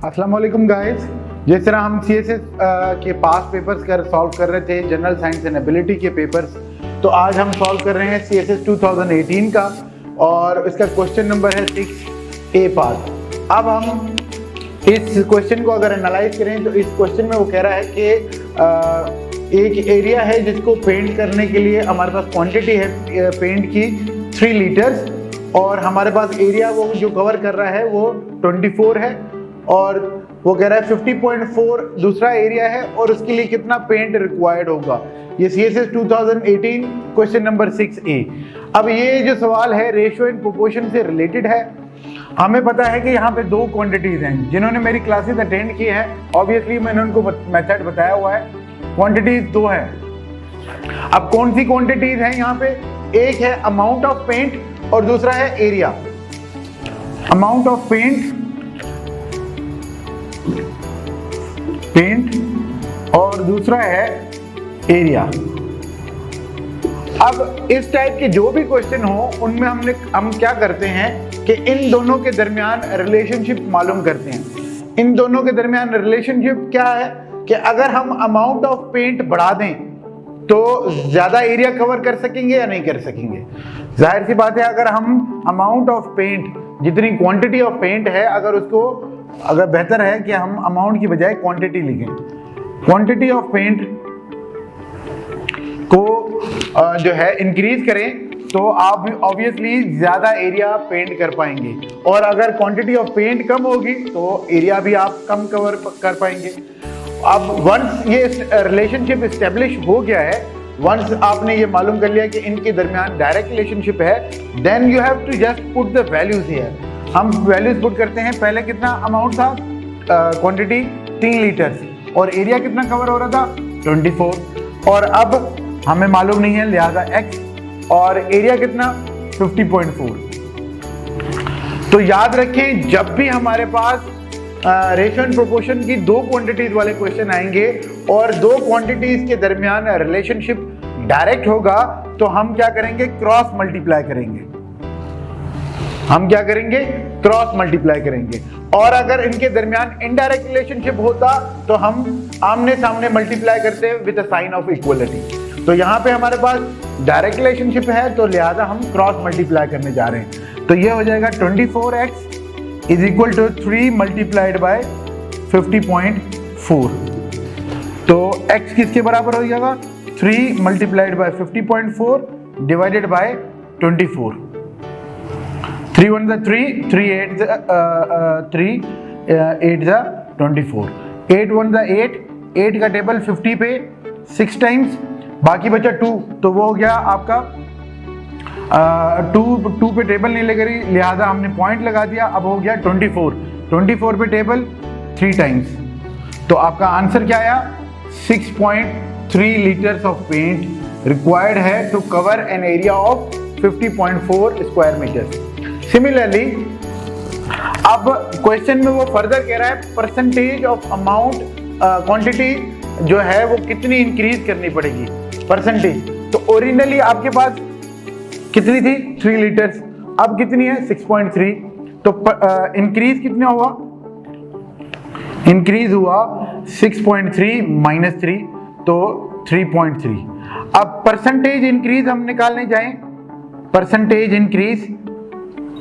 अस्सलाम वालेकुम गाइस। जिस तरह हम CSS के पास पेपर्स सॉल्व कर रहे थे, जनरल साइंस एंड एबिलिटी के पेपर्स, तो आज हम सॉल्व कर रहे हैं CSS 2018 का और इसका क्वेश्चन नंबर है 6A पार्ट। अब हम इस क्वेश्चन को अगर एनालाइज करें तो इस क्वेश्चन में वो कह रहा है कि एक एरिया है जिसको पेंट करने के लिए हमारे पास क्वांटिटी है पेंट की 3 लीटर्स और हमारे पास एरिया वो जो कवर कर रहा है वो 24 है और वो कह रहा है 50.4 दूसरा एरिया है और उसके लिए कितना पेंट रिक्वायर्ड होगा। ये CSS 2018 क्वेश्चन नंबर 6A। अब ये जो सवाल है रेशियो एंड प्रोपोर्शन से रिलेटेड है। हमें पता है कि यहाँ पे 2 क्वांटिटीज हैं। जिन्होंने मेरी क्लासेस अटेंड की है ऑब्वियसली मैंने उनको मेथड बताया हुआ है। क्वांटिटीज 2 है। अब कौन सी क्वांटिटीज हैं यहाँ पे? एक है अमाउंट ऑफ पेंट और दूसरा है एरिया। अमाउंट ऑफ पेंट और दूसरा है एरिया। अब इस टाइप के जो भी क्वेश्चन हो उनमें हम क्या करते हैं कि इन दोनों के दरमियान रिलेशनशिप मालूम करते हैं। इन दोनों के दरमियान रिलेशनशिप क्या है कि अगर हम अमाउंट ऑफ पेंट बढ़ा दें तो ज्यादा एरिया कवर कर सकेंगे या नहीं कर सकेंगे। जाहिर सी बात है अगर हम अमाउंट ऑफ पेंट जितनी क्वांटिटी ऑफ पेंट है अगर बेहतर है कि हम अमाउंट की बजाय क्वांटिटी लिखें। क्वांटिटी ऑफ पेंट को जो है इंक्रीज करें तो आप ऑब्वियसली ज्यादा एरिया पेंट कर पाएंगे और अगर क्वांटिटी ऑफ पेंट कम होगी तो एरिया भी आप कम कवर कर पाएंगे। अब वंस ये रिलेशनशिप एस्टेब्लिश हो गया है, वंस आपने ये मालूम कर लिया कि इनके दरमियान डायरेक्ट रिलेशनशिप है, then you have to just put the values here. हम वैल्यूज पुट करते हैं। पहले कितना अमाउंट था? क्वांटिटी 3 लीटर्स और एरिया कितना कवर हो रहा था? 24। और अब हमें मालूम नहीं है लिहाजा x और एरिया कितना? 50.4। तो याद रखें जब भी हमारे पास रेशियो एंड प्रोपोर्शन की 2 क्वांटिटीज वाले क्वेश्चन आएंगे और 2 क्वांटिटीज के दरमियान रिलेशनशिप डायरेक्ट होगा तो हम क्या करेंगे? क्रॉस मल्टीप्लाई करेंगे। हम क्या करेंगे? क्रॉस मल्टीप्लाई करेंगे। और अगर इनके दरमियान इनडायरेक्ट रिलेशनशिप होता तो हम आमने सामने मल्टीप्लाई करते with a sign of equality. तो यहाँ पे हमारे पास डायरेक्ट रिलेशनशिप है तो लिहाजा हम क्रॉस मल्टीप्लाई करने जा रहे हैं। तो ये हो जाएगा 24x is equal to 3 multiplied by 50.4। तो x किसके बराबर हो जाएगा? 3 मल्टीप्लाइड बाय 50.4 डिवाइडेड बाय 24। 3 1 3, 3 8 24, 8 1 8, 8 का टेबल 50 पे 6 टाइम्स, बाकी बचा 2 तो वो हो गया आपका 2 पे टेबल नहीं लग रही लिहाजा हमने पॉइंट लगा दिया। अब हो गया 24 पे टेबल 3 टाइम्स। तो आपका आंसर क्या आया? 6.3 लीटर्स ऑफ पेंट रिक्वायर्ड है to cover an area of 50.4 square metre. Similarly अब क्वेश्चन में वो फर्दर कह रहा है परसेंटेज ऑफ अमाउंट क्वांटिटी जो है वो कितनी इंक्रीज करनी पड़ेगी परसेंटेज। तो ओरिजिनली आपके पास कितनी थी? 3 लीटर्स, अब कितनी है? 6.3। तो इंक्रीज कितना हुआ? इंक्रीज हुआ 6.3 माइनस 3 तो 3.3। अब परसेंटेज इंक्रीज हम निकालने जाएं, परसेंटेज इंक्रीज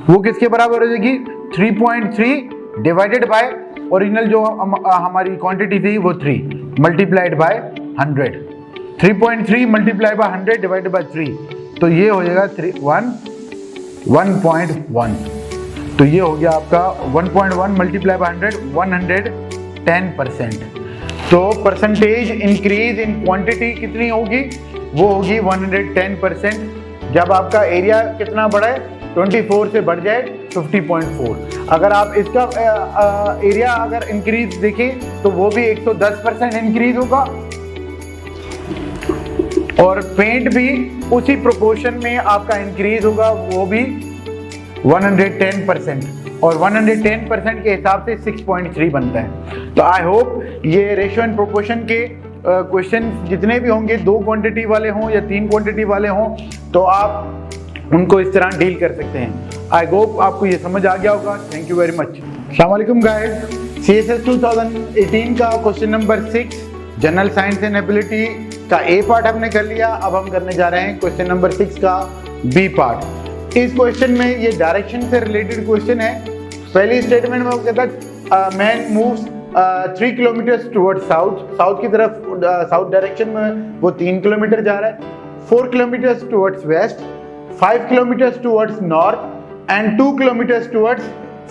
वो किसके बराबर हो जाएगी? 3.3 डिवाइडेड बाय ओरिजिनल जो हमारी क्वांटिटी थी वो 3 multiplied bye 100। 3.3 multiply by 100 divided by 3 तो ये हो जाएगा 1.1। तो ये हो गया आपका 1.1 मल्टीप्लाई बाय 100 110%। तो परसेंटेज इंक्रीज इन क्वांटिटी कितनी होगी? वो होगी 110% जब आपका एरिया कितना बढ़े? 24 से बढ़ जाए 50.4। अगर आप इसका एरिया अगर इंक्रीज देखें तो वो भी 110% इंक्रीज होगा और पेंट भी उसी प्रोपोर्शन में आपका इंक्रीज होगा, वो भी 110% और 110% के हिसाब से 6.3 बनता है। तो आई होप ये रेशियो एंड प्रोपोर्शन के क्वेश्चन जितने भी होंगे 2 क्वांटिटी वाले हों या 3 क्वांटिटी वाले हों तो आप उनको इस तरह डील कर सकते हैं। आई होप आपको ये समझ आ गया होगा। Thank you very much. अस्सलाम वालेकुम गाइस। CSS 2018 का question number 6 general science and ability का ए पार्ट हमने कर लिया। अब हम करने जा रहे हैं क्वेश्चन नंबर 6 का बी पार्ट। इस क्वेश्चन में ये डायरेक्शन से रिलेटेड क्वेश्चन है। पहली स्टेटमेंट में वो कहता है man moves 3 kilometre toward south की तरफ, साउथ डायरेक्शन में वो 3 किलोमीटर जा रहा है, 4 kilometre towards waste, 5 kilometre towards north and 2 kilometre towards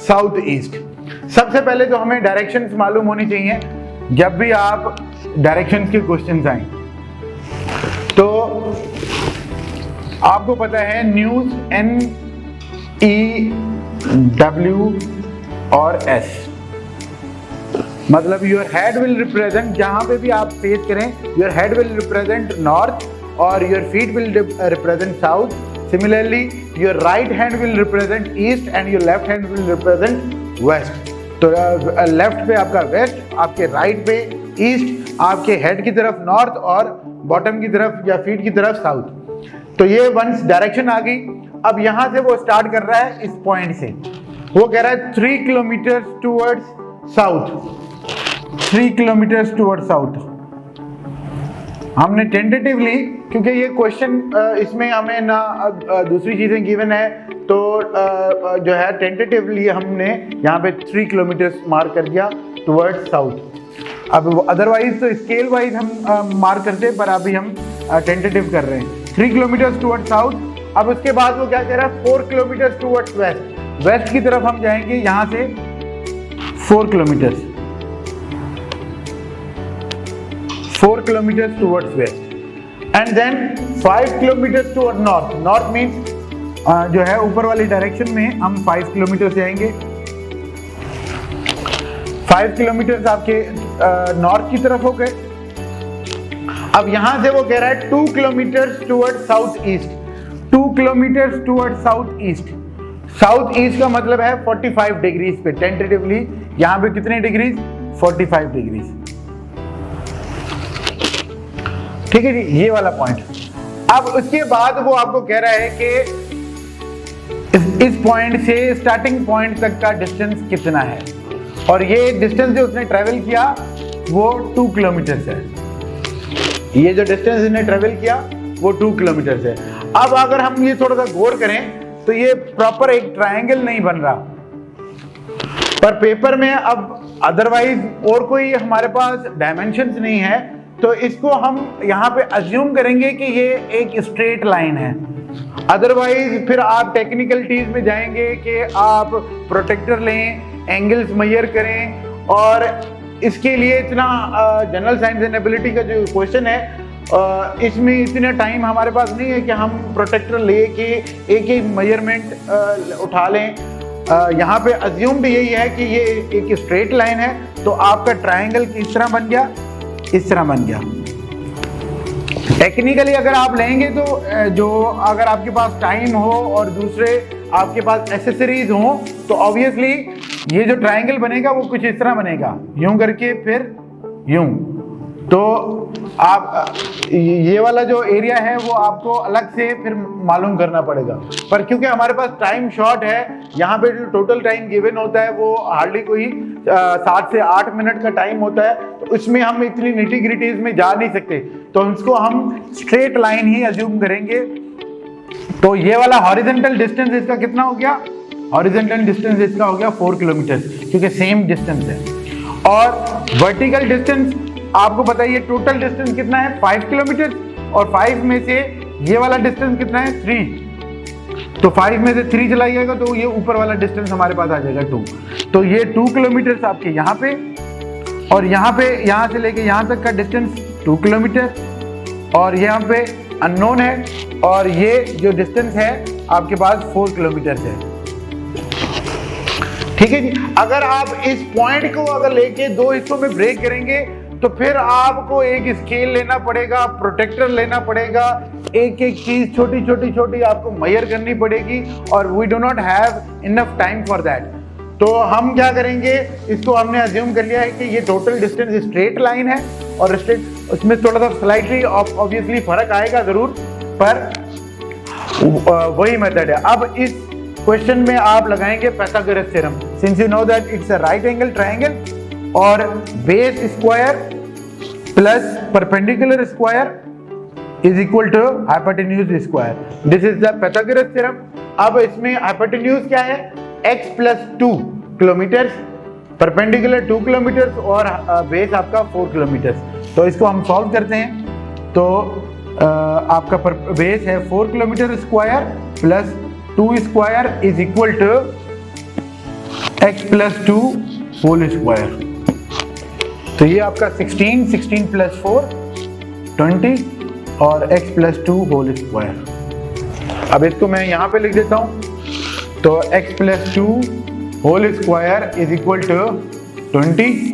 south east. सबसे पहले तो हमें डायरेक्शंस मालूम होनी चाहिए जब भी आप डायरेक्शंस के क्वेश्चंस आए। तो आपको पता है न्यूज NEW और S, मतलब योर हेड विल रिप्रेजेंट, जहां पे भी आप फेस करें your head will represent north और your feet will represent south. Similarly, your right hand will represent east and your left hand will represent west. तो left पे आपका वेस्ट, आपके राइट पे ईस्ट, आपके हेड की तरफ नॉर्थ और बॉटम की तरफ या फीट की तरफ साउथ। तो ये वंस डायरेक्शन आ गई। अब यहाँ से वो स्टार्ट कर रहा है इस पॉइंट से, वो कह रहा है 3 kilometre towards south, 3 kilometre towards south. हमने टेंटेटिवली, क्योंकि ये क्वेश्चन इसमें हमें ना दूसरी चीज़ें गिवन है, तो जो है टेंटेटिवली हमने यहाँ पे 3 किलोमीटर मार्क कर दिया टुवर्ड्स साउथ। अब अदरवाइज तो स्केल वाइज हम मार्क करते हैं, पर अभी हम टेंटेटिव कर रहे हैं 3 किलोमीटर टुवर्ड्स साउथ। अब उसके बाद वो क्या कह रहा है 4 किलोमीटर टुवर्ड्स वेस्ट, वेस्ट की तरफ हम जाएंगे यहाँ से 4 kilometre, 4 kilometers towards west, and then 5 kilometers towards north. North means जो है ऊपर वाली डायरेक्शन में हम 5 किलोमीटर जाएंगे। 5 किलोमीटर आपके नॉर्थ की तरफ हो गए। अब यहां से वो कह रहा है 2 kilometre toward south east, 2 kilometre toward south east. South east का मतलब है 45 डिग्रीज पे। टेंटेटिवली यहां पे कितने डिग्रीज, 45 डिग्रीज। ठीक है जी, ये वाला पॉइंट। अब उसके बाद वो आपको कह रहा है कि इस पॉइंट से स्टार्टिंग पॉइंट तक का डिस्टेंस कितना है, और ये डिस्टेंस जो उसने ट्रेवल किया वो 2 किलोमीटर है। ये जो डिस्टेंस इसने ट्रेवल किया वो 2 किलोमीटर है। अब अगर हम ये थोड़ा सा गौर करें तो ये प्रॉपर एक ट्रायंगल नहीं बन रहा, पर पेपर में अब अदरवाइज और कोई हमारे पास डायमेंशंस नहीं है, तो इसको हम यहाँ पे अज्यूम करेंगे कि ये एक स्ट्रेट लाइन है। अदरवाइज फिर आप टेक्निकलिटीज में जाएंगे कि आप प्रोटेक्टर लें, एंगल्स मेजर करें, और इसके लिए इतना जनरल साइंस एंड एबिलिटी का जो क्वेश्चन है इसमें इतना टाइम हमारे पास नहीं है कि हम प्रोटेक्टर ले के एक एक मेजरमेंट उठा लें। यहाँ पे अज्यूम्ड यही है कि ये एक स्ट्रेट लाइन है, तो आपका ट्रायंगल किस तरह बन गया, इस तरह बन गया। टेक्निकली अगर आप लेंगे तो जो अगर आपके पास टाइम हो और दूसरे आपके पास एसेसरीज हो, तो ऑब्वियसली ये जो ट्रायंगल बनेगा वो कुछ इस तरह बनेगा, यूं करके फिर यूं। तो आप ये वाला जो एरिया है वो आपको अलग से फिर मालूम करना पड़ेगा, पर क्योंकि हमारे पास टाइम शॉर्ट है, यहाँ पे जो टोटल टाइम गिवन होता है वो हार्डली कोई 7 से 8 मिनट का टाइम होता है, तो उसमें हम इतनी निटी ग्रिटीज में जा नहीं सकते, तो इसको हम स्ट्रेट लाइन ही अज्यूम करेंगे। तो ये वाला हॉरिजॉन्टल डिस्टेंस इसका कितना हो गया, हॉरिजॉन्टल डिस्टेंस इसका हो गया 4 किलोमीटर, क्योंकि सेम डिस्टेंस है। और वर्टिकल डिस्टेंस आपको पता है, ये टोटल डिस्टेंस कितना है 5 किलोमीटर, और 5 में से ये वाला डिस्टेंस कितना है 3, तो 5 में से 3 चला जाएगा तो ये ऊपर वाला डिस्टेंस हमारे पास आ जाएगा 2। तो ये 2 किलोमीटर आपके यहाँ पे, और यहाँ पे यहाँ से लेके यहाँ तक का डिस्टेंस 2 किलोमीटर, और यहाँ पे अननोन है, और ये जो डिस्टेंस है आपके पास 4 किलोमीटर है। ठीक है जी। अगर आप इस पॉइंट को अगर लेके 2 हिस्सों में ब्रेक करेंगे तो फिर आपको एक स्केल लेना पड़ेगा, प्रोटेक्टर लेना पड़ेगा, एक एक चीज छोटी छोटी छोटी आपको मेजर करनी पड़ेगी, और we do not have enough time for that. तो हम क्या करेंगे, इसको हमने अज्यूम कर लिया है कि ये टोटल डिस्टेंस स्ट्रेट लाइन है, और स्ट्रेट उसमें थोड़ा सा स्लाइटली ऑब्वियसली फर्क आएगा जरूर, पर वही मेथड है। अब इस क्वेश्चन में आप लगाएंगे Pythagoras theorem. Since you know that it's a right angle triangle, और base square plus perpendicular square is equal to hypotenuse square. This is the Pythagoras theorem. अब इसमें हाइपोटेन्यूज क्या है, x plus 2 kilometre, perpendicular 2 kilometre और base आपका 4 kilometre. तो इसको हम सॉल्व करते हैं। तो आपका बेस है 4 kilometre square plus 2 square is equal to x plus 2 whole square. तो ये आपका 16 प्लस 4 20 और x प्लस 2 होल स्क्वायर। अब इसको मैं यहाँ पे लिख देता हूँ। तो x plus 2 whole square is equal to 20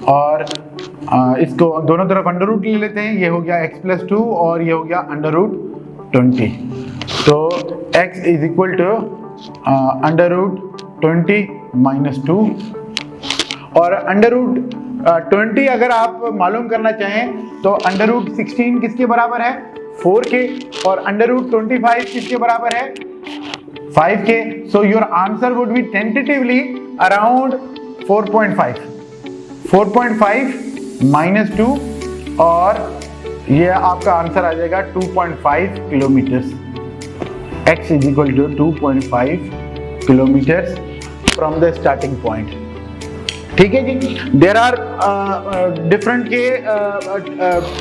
और इसको दोनों तरफ अंडर रूट ले लेते हैं। ये हो गया x प्लस 2 और ये हो गया अंडर रूट 20। तो x is equal to under root 20 minus 2 और अंडर रूट 20 अगर आप मालूम करना चाहें तो अंडर रूट 16 किसके बराबर है, 4 के, और अंडर रूट 25 किसके बराबर है, 5 के। So your answer would be tentatively around 4.5 minus 2 और ये आपका आंसर आ जाएगा 2.5 kilometre. x is equal to 2.5 kilometre from the starting point. ठीक है जी। देर आर डिफरेंट के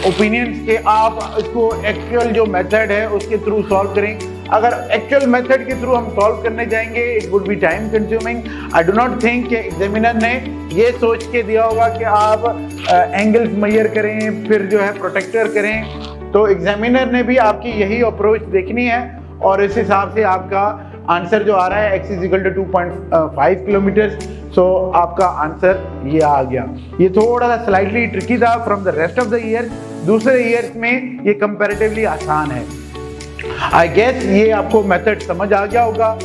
ओपिनियंस के आप इसको एक्चुअल जो मेथड है उसके थ्रू सॉल्व करें। अगर एक्चुअल मेथड के थ्रू हम सॉल्व करने जाएंगे it would be time consuming. I do not think कि एग्जामिनर ने ये सोच के दिया होगा कि आप एंगल्स मेजर करें फिर जो है प्रोटेक्टर करें। तो एग्जामिनर ने भी आपकी यही अप्रोच देखनी है और इस हिसाब से आपका आंसर जो आ रहा है x is equal to 2.5 kilometre. So आपका आंसर ये आ गया। ये थोड़ा सा स्लाइटली ट्रिकी था from the rest of the year. दूसरे ईयर्स में ये कंपैरेटिवली आसान है। आई गेस ये आपको मेथड समझ आ गया होगा।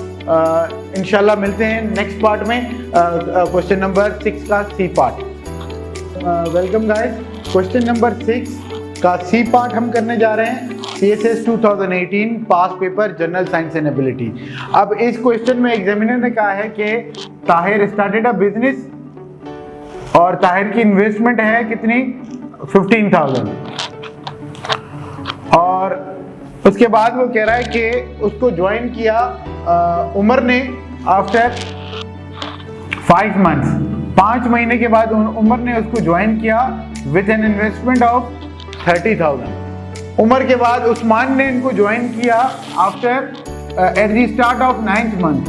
इंशाल्लाह मिलते हैं नेक्स्ट पार्ट में, क्वेश्चन नंबर 6 का C part. Welcome guys. Question number 6 का सी पार्ट हम करने जा रहे हैं CSS 2018 pass paper general science and ability. अब इस क्वेश्चन में एग्जामिनर ने कहा है कि ताहिर स्टार्टेड अ बिजनेस और ताहिर की इन्वेस्टमेंट है कितनी, 15,000, और उसके बाद वो कह रहा है कि उसको ज्वाइन किया उमर ने आफ्टर 5 मंथ्स। 5 महीने के बाद उमर ने उसको ज्वाइन किया with an investment of 30,000। Umar के बाद उस्मान ने इनको ज्वाइन किया after at the start of 9th month.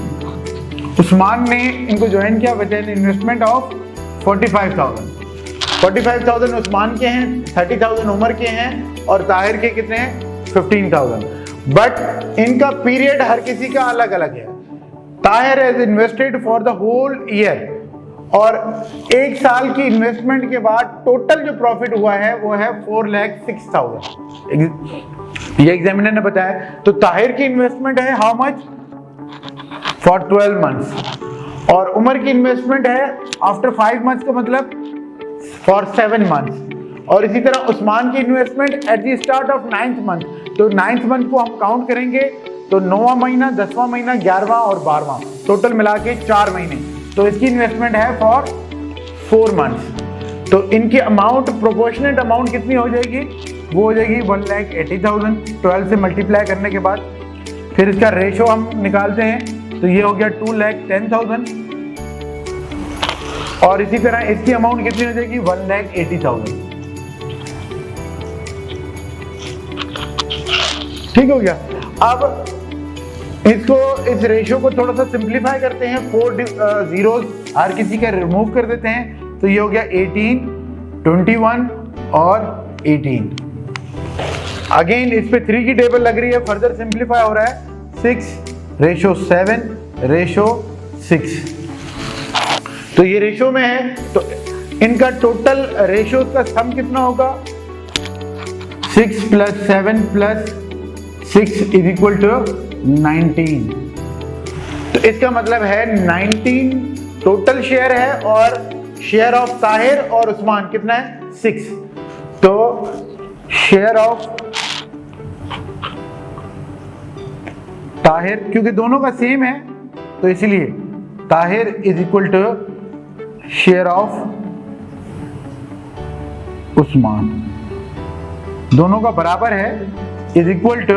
Usman ने इनको ज्वाइन किया with an investment of 45,000। 45,000 Usman के हैं, 30,000 उमर के हैं और ताहिर के कितने हैं, 15,000। बट इनका पीरियड हर किसी का अलग अलग है। Tahir has invested for the whole year और 1 साल की इन्वेस्टमेंट के बाद टोटल जो प्रॉफिट हुआ है वो है 4,06,000। ये एग्जामिनर ने बताया। तो ताहिर की इन्वेस्टमेंट है हाउ मच, फॉर 12 मंथ्स, और उमर की इन्वेस्टमेंट है आफ्टर 5 मंथ्स का मतलब फॉर 7 मंथ्स, और इसी तरह उस्मान की investment at the start of 9th month. तो 9th मंथ को हम काउंट करेंगे तो 9वां महीना, 10वां महीना, 11वां और 12वां, टोटल मिला के 4 महीने। तो इसकी इन्वेस्टमेंट है फॉर 4 मंथ्स। तो इनकी अमाउंट, प्रोपोर्शनेट अमाउंट कितनी हो जाएगी, वो हो जाएगी 1,80,000 12 से मल्टीप्लाई करने के बाद। फिर इसका रेशो हम निकालते हैं तो ये हो गया 2,10,000 और इसी तरह इसकी अमाउंट कितनी हो जाएगी 1,80,000। ठीक हो गया। अब इसको, इस रेशियो को थोड़ा सा सिंप्लीफाई करते हैं, 4 जीरोस हर किसी का रिमूव कर देते हैं तो ये हो गया 18, 21 और 18। अगेन इस पे 3 की टेबल लग रही है, फर्दर सिंप्लीफाई हो रहा है 6:7:6। तो ये रेशियो में है तो इनका टोटल रेशियो का सम कितना होगा, 6 + 7 + 6 इज इक्वल टू 19। तो इसका मतलब है 19 टोटल शेयर है और शेयर ऑफ ताहिर और उस्मान कितना है 6। तो शेयर ऑफ ताहिर, क्योंकि दोनों का सेम है तो इसलिए Tahir is equal to share of Usman, दोनों का बराबर है, इज इक्वल टू,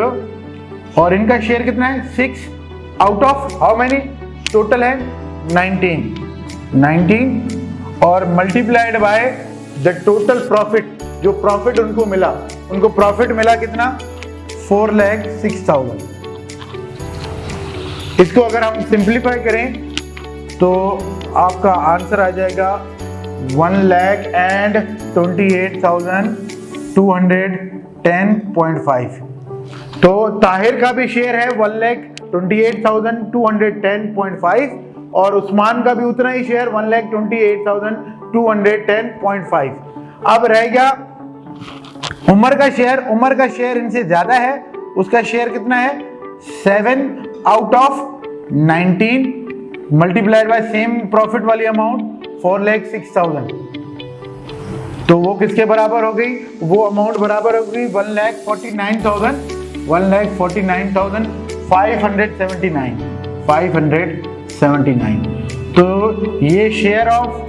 और इनका शेयर कितना है 6 out of how many, total है 19 और multiplied by the total profit, जो प्रॉफिट उनको मिला, उनको प्रॉफिट मिला कितना 4,06,000। इसको अगर हम सिंप्लीफाई करें तो आपका आंसर आ जाएगा 1,28,210.5। तो ताहिर का भी शेयर है 1,28,210.5 और उस्मान का भी उतना ही शेयर 1,28,210.5। अब रह गया उमर का शेयर, उमर का शेयर इनसे ज्यादा है, उसका शेयर कितना है 7 out of 19 multiplied by same profit वाली अमाउंट 4,06,000। तो वो किसके बराबर हो गई, वो अमाउंट बराबर हो गई 1,49,579। तो ये शेयर ऑफ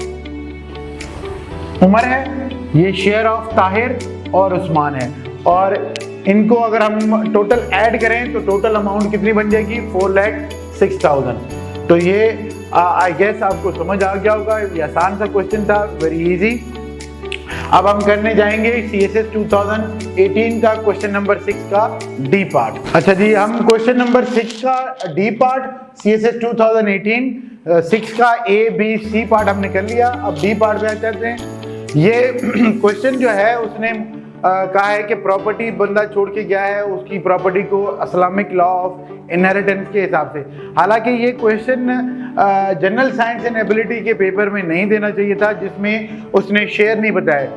उमर है, ये शेयर ऑफ ताहिर और उस्मान है, और इनको अगर हम टोटल ऐड करें तो टोटल अमाउंट कितनी बन जाएगी 4,06,000। तो ये आई गेस आपको समझ आ गया होगा, ये आसान सा क्वेश्चन था, वेरी इजी। अब हम करने जाएंगे CSS 2018 का क्वेश्चन नंबर 6 का डी पार्ट। अच्छा जी, हम क्वेश्चन नंबर 6 का डी पार्ट CSS 2018 6 का ABC पार्ट हमने कर लिया। अब डी पार्ट पे चलते हैं। ये क्वेश्चन जो है उसने कहा है कि प्रॉपर्टी बंदा छोड़ के गया है, उसकी प्रॉपर्टी को इस्लामिक लॉ ऑफ इनहेरिटेंस के हिसाब से। हालांकि ये question general science and ability के पेपर में नहीं देना चाहिए था, जिसमें उसने शेयर नहीं बताया।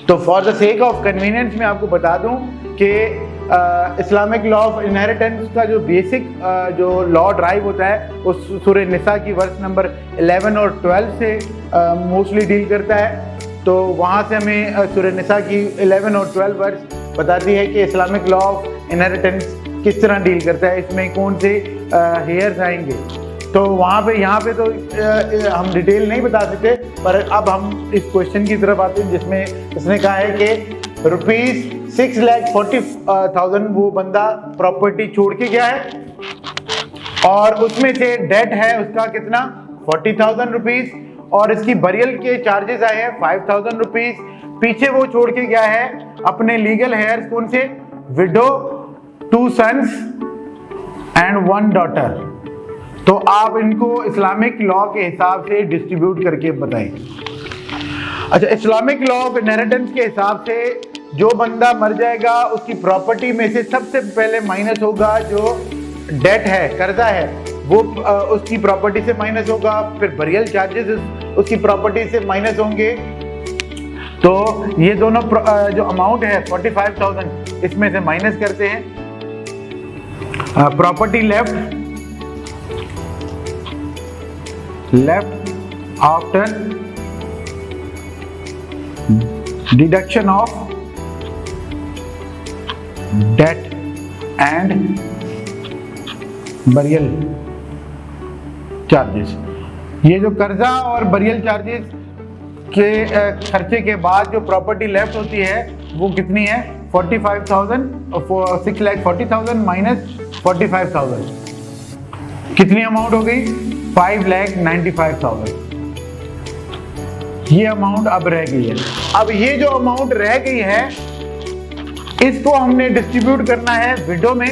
तो for the sake of convenience मैं आपको बता दूं कि इस्लामिक लॉ ऑफ इनहेरिटेंस का जो बेसिक जो लॉ ड्राइव होता है वो सूरह निसा की वर्स नंबर 11 और 12 से मोस्टली डील करता है। तो वहाँ से हमें सूरह निसा की 11 और 12 वर्स बताती है कि इस्लामिक लॉ ऑफ इनहेरिटेंस किस तरह डील करता है, इसमें कौन से हेयर्स आएंगे। तो वहाँ पे यहाँ पे तो हम डिटेल नहीं बता सकते, पर अब हम इस क्वेश्चन की तरफ आते हैं जिसमें इसने कहा है कि ₹6,40,000 वो बंदा प्रॉपर्टी छोड़ के गया है और उसमें से डेट है उसका कितना 40,000 रुपीज, और इसकी बरियल के चार्जेस आए हैं 5,000 रुपीज। पीछे वो छोड़ के गया है अपने लीगल हेयर्स, कौन से, विडो, 2 सन्स एंड 1 डॉटर। तो आप इनको इस्लामिक लॉ के हिसाब से डिस्ट्रीब्यूट करके बताएं। अच्छा, इस्लामिक लॉ ऑफ इनहेरिटेंस के हिसाब से जो बंदा मर जाएगा उसकी प्रॉपर्टी में से सबसे पहले माइनस होगा जो डेट है, कर्जा है, वो उसकी प्रॉपर्टी से माइनस होगा। फिर बरियल चार्जेस उसकी प्रॉपर्टी से माइनस होंगे। तो ये दोनों जो अमाउंट है 45,000 इसमें से माइनस करते हैं। Property left after deduction of debt and burial charges. ये जो कर्जा और बरियल चार्जेस के खर्चे के बाद जो प्रॉपर्टी लेफ्ट होती है वो कितनी है 45,000, 6,40,000 माइनस 45,000 कितनी अमाउंट हो गई 5,95,000। ये अमाउंट अब रह गई है। अब ये जो अमाउंट रह गई है इसको हमने डिस्ट्रीब्यूट करना है विडो में,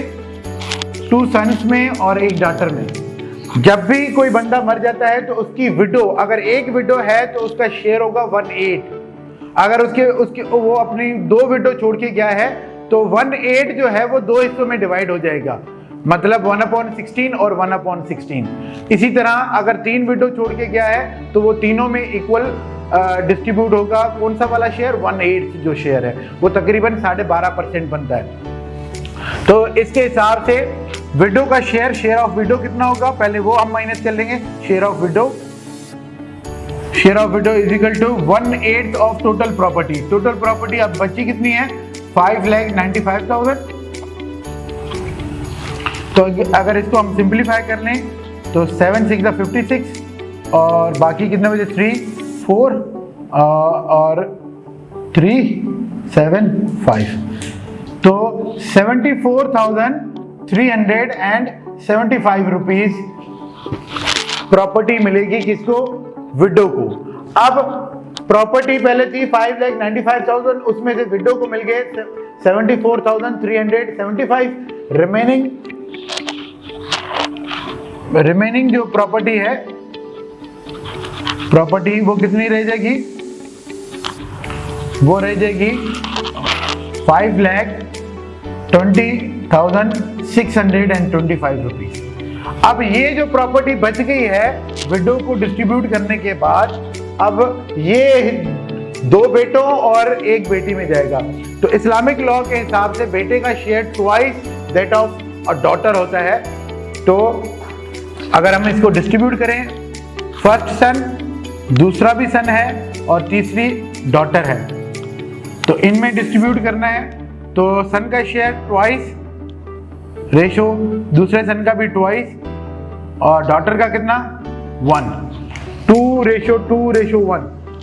2 सन्स में और 1 डॉटर में। जब भी कोई बंदा मर जाता है तो उसकी विडो, अगर एक विडो है तो उसका शेयर होगा 1/8। अगर उसके वो अपनी 2 विडो छोड़ के गया है तो 1/8 जो है वो 2 हिस्सों में डिवाइड हो जाएगा, मतलब 1/16 और 1/16। इसी तरह अगर 3 विडो छोड़ के गया है तो वो तीनों में इक्वल डिस्ट्रीब्यूट होगा। कौन सा वाला शेयर 1/8 जो शेयर है वो तकरीबन 12.5% बनता है। तो इसके हिसाब से विडो का शेयर ऑफ विडो कितना होगा, पहले वो हम माइनस कर लेंगे। Share of widow is equal to 1/8 of total property. Total property अब बची कितनी है 5,95,000। तो अगर इसको हम सिंप्लीफाई कर लें तो 7 6 56 और बाकी कितने बजे 3 4 और 3 7 5, तो 74,375 रुपीज प्रॉपर्टी मिलेगी किसको, विडो को। अब प्रॉपर्टी पहले थी 5,95,000, उसमें से विडो को मिल गए 74,375। रिमेनिंग जो प्रॉपर्टी है, प्रॉपर्टी वो कितनी रह जाएगी, वो रह जाएगी 5,20,625 रुपीज। अब ये जो प्रॉपर्टी बच गई है विडो को डिस्ट्रीब्यूट करने के बाद, अब ये 2 बेटों और 1 बेटी में जाएगा। तो इस्लामिक लॉ के हिसाब से बेटे का share twice that of a daughter होता है। तो अगर हम इसको डिस्ट्रीब्यूट करें, फर्स्ट सन, दूसरा भी सन है और तीसरी डॉटर है, तो इनमें डिस्ट्रीब्यूट करना है। तो सन का शेयर ट्वाइस रेशो, दूसरे सन का भी ट्वाइस और डॉटर का कितना 1, 2:1।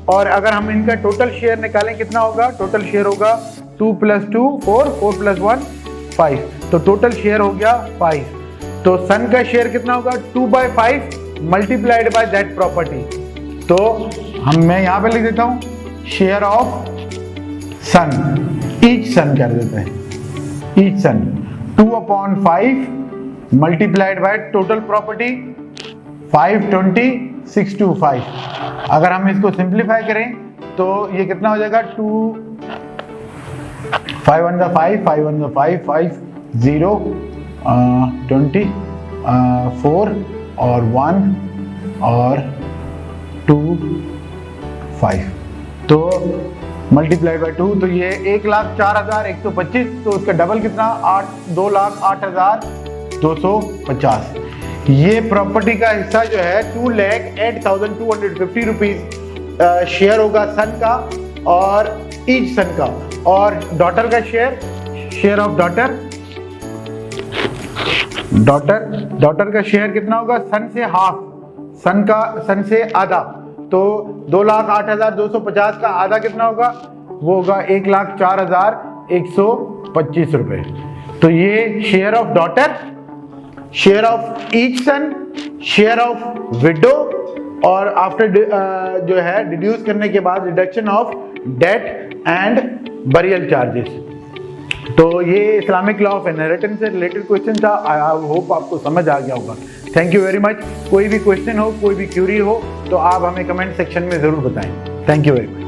और अगर हम इनका टोटल शेयर निकालें कितना होगा, टोटल शेयर होगा 2 + 2 4, 4 + 1 5, तो टोटल शेयर हो गया 5। तो सन का शेयर कितना होगा 2/5 मल्टीप्लाइड बाय दैट प्रॉपर्टी। तो मैं यहाँ पे लिख देता हूँ share of son, each son कर देते हैं, each son 2/5 multiplied by total property 520,625। अगर हम इसको सिंप्लीफाई करें तो ये कितना हो जाएगा 2 5 1 5 5 1 5 5 0 20 4 और 1 और 2 5, तो मल्टीप्लाइड बाय 2, तो ये 1,04,125। तो उसका डबल कितना 2,08,250। ये प्रॉपर्टी का हिस्सा जो है 2,08,250 रुपीज शेयर होगा सन का और ईच सन का। और डॉटर का शेयर ऑफ डॉटर का शेयर कितना होगा, सन से हाफ, सन से आधा। तो 2,08,250 का आधा कितना होगा, वो होगा 1,04,125 रुपए। तो ये share of daughter, share of each son, share of widow और आफ्टर जो है डिड्यूस करने के बाद reduction of debt and burial charges. तो ये इस्लामिक लॉ ऑफ इनहेरिटेंस से रिलेटेड क्वेश्चन था। आई होप आपको समझ आ गया होगा। Thank you very much. कोई भी क्वेश्चन हो, कोई भी क्यूरी हो तो आप हमें कमेंट सेक्शन में ज़रूर बताएं। Thank you very much.